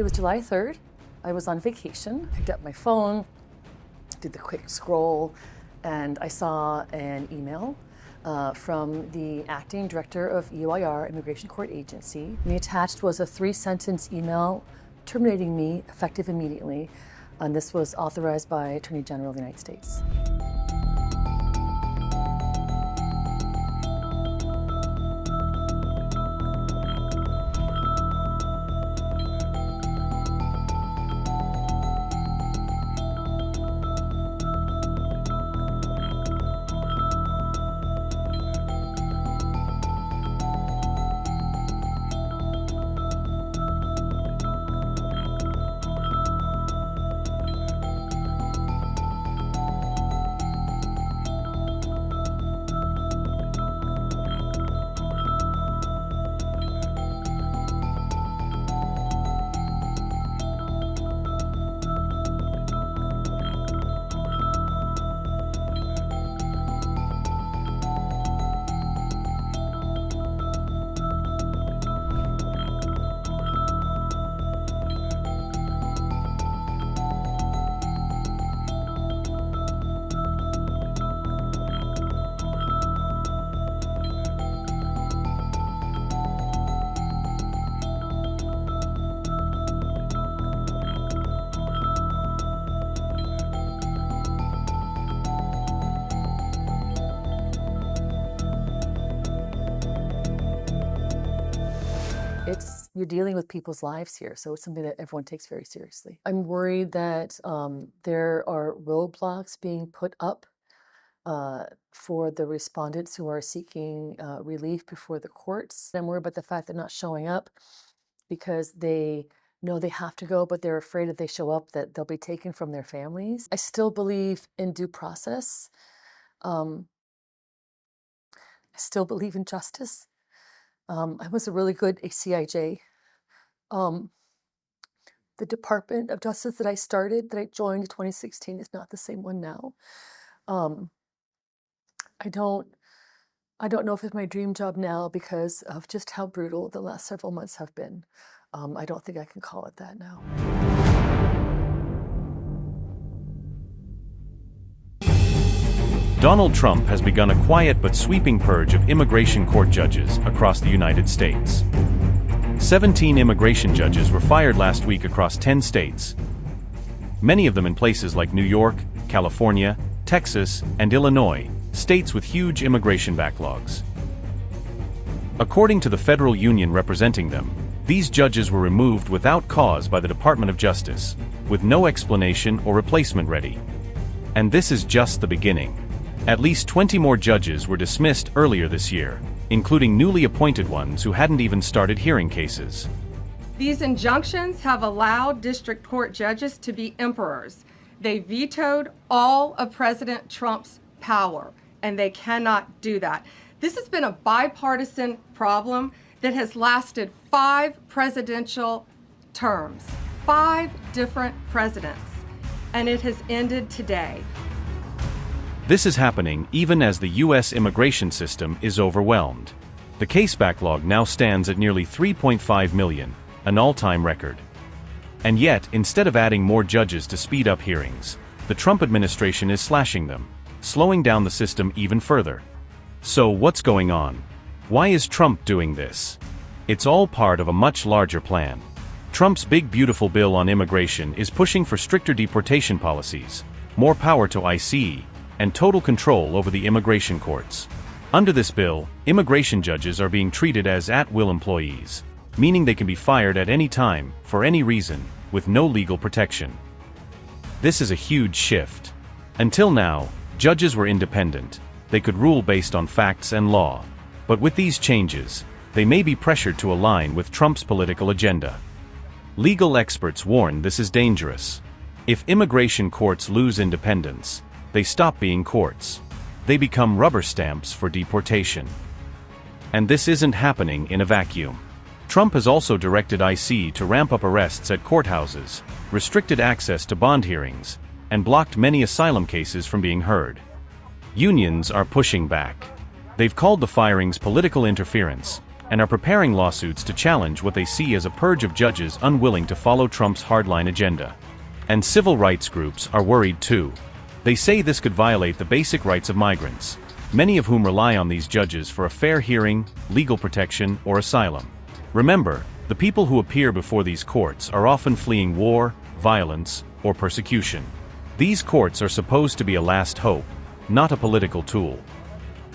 It was July 3rd. I was on vacation, picked up my phone, did the quick scroll, and I saw an email from the acting director of UIR, Immigration Court Agency. And the attached was a 3-sentence email terminating me effective immediately. And this was authorized by Attorney General of the United States. You're dealing with people's lives here, so it's something that everyone takes very seriously. I'm worried that there are roadblocks being put up for the respondents who are seeking relief before the courts. I'm worried about the fact they're not showing up because they know they have to go, but they're afraid if they show up that they'll be taken from their families. I still believe in due process. I still believe in justice. I was a really good ACIJ. The Department of Justice that I joined in 2016 is not the same one now. I don't know if it's my dream job now because of just how brutal the last several months have been. I don't think I can call it that now. Donald Trump has begun a quiet but sweeping purge of immigration court judges across the United States. 17 immigration judges were fired last week across 10 states, many of them in places like New York, California, Texas, and Illinois, states with huge immigration backlogs. According to the federal union representing them, these judges were removed without cause by the Department of Justice, with no explanation or replacement ready. And this is just the beginning. At least 20 more judges were dismissed earlier this year, including newly appointed ones who hadn't even started hearing cases. These injunctions have allowed district court judges to be emperors. They vetoed all of President Trump's power, and they cannot do that. This has been a bipartisan problem that has lasted 5 presidential terms, 5 different presidents, and it has ended today. This is happening even as the U.S. immigration system is overwhelmed. The case backlog now stands at nearly 3.5 million, an all-time record. And yet, instead of adding more judges to speed up hearings, the Trump administration is slashing them, slowing down the system even further. So what's going on? Why is Trump doing this? It's all part of a much larger plan. Trump's big beautiful bill on immigration is pushing for stricter deportation policies, more power to ICE, and total control over the immigration courts. Under this bill, immigration judges are being treated as at-will employees, meaning they can be fired at any time, for any reason, with no legal protection. This is a huge shift. Until now, judges were independent. They could rule based on facts and law. But with these changes, they may be pressured to align with Trump's political agenda. Legal experts warn this is dangerous. If immigration courts lose independence, they stop being courts. They become rubber stamps for deportation. And this isn't happening in a vacuum. Trump has also directed ICE to ramp up arrests at courthouses, restricted access to bond hearings, and blocked many asylum cases from being heard. Unions are pushing back. They've called the firings political interference, and are preparing lawsuits to challenge what they see as a purge of judges unwilling to follow Trump's hardline agenda. And civil rights groups are worried too. They say this could violate the basic rights of migrants, many of whom rely on these judges for a fair hearing, legal protection, or asylum. Remember, the people who appear before these courts are often fleeing war, violence, or persecution. These courts are supposed to be a last hope, not a political tool.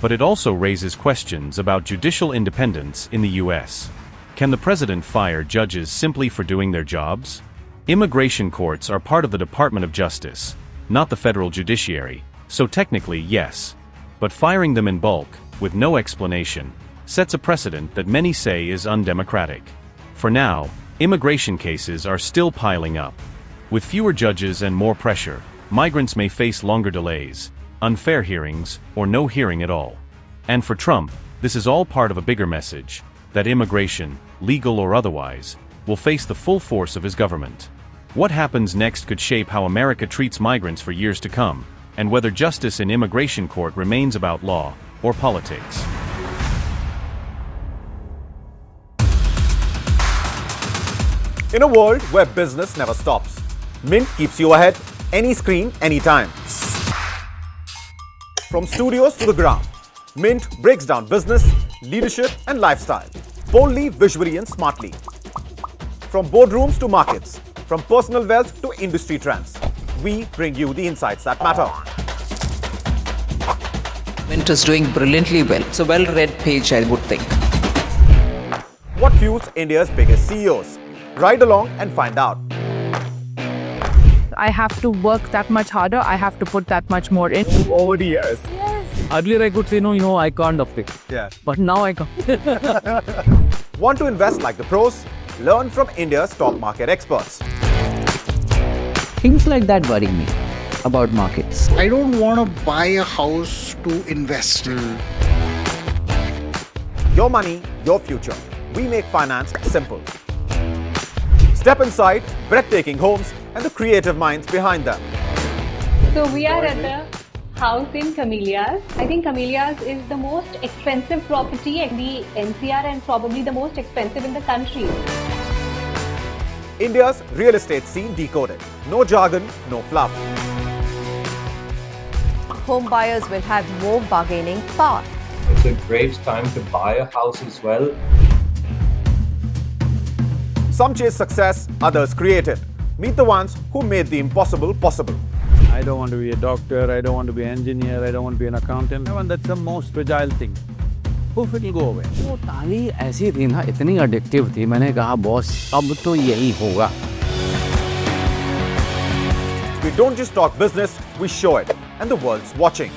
But it also raises questions about judicial independence in the U.S. Can the president fire judges simply for doing their jobs? Immigration courts are part of the Department of Justice, not the federal judiciary, so technically yes. But firing them in bulk, with no explanation, sets a precedent that many say is undemocratic. For now, immigration cases are still piling up. With fewer judges and more pressure, migrants may face longer delays, unfair hearings, or no hearing at all. And for Trump, this is all part of a bigger message, that immigration, legal or otherwise, will face the full force of his government. What happens next could shape how America treats migrants for years to come, and whether justice in immigration court remains about law or politics. In a world where business never stops, Mint keeps you ahead, any screen, anytime. From studios to the ground, Mint breaks down business, leadership, and lifestyle, boldly, visually, and smartly. From boardrooms to markets, from personal wealth to industry trends, we bring you the insights that matter. Mint is doing brilliantly well. It's a well-read page, I would think. What fuels India's biggest CEOs? Ride along and find out. I have to work that much harder. I have to put that much more in. Over the years. Yes. Earlier I could say, no, I can't afford it. Yeah. But now I can. Want to invest like the pros? Learn from India's stock market experts. Things like that worry me about markets. I don't want to buy a house to invest in. Your money, your future. We make finance simple. Step inside breathtaking homes and the creative minds behind them. So we are at the house in Camellias. I think Camellias is the most expensive property in the NCR and probably the most expensive in the country. India's real estate scene decoded. No jargon, no fluff. Home buyers will have more bargaining power. It's a great time to buy a house as well. Some chase success, others create it. Meet the ones who made the impossible possible. I don't want to be a doctor, I don't want to be an engineer, I don't want to be an accountant. And that's the most fragile thing. Poof, it will go away. वो ताली ऐसी थी ना, इतनी addictive थी, मैंने कहा boss अब तो यही होगा. We don't just talk business, we show it, and the world's watching.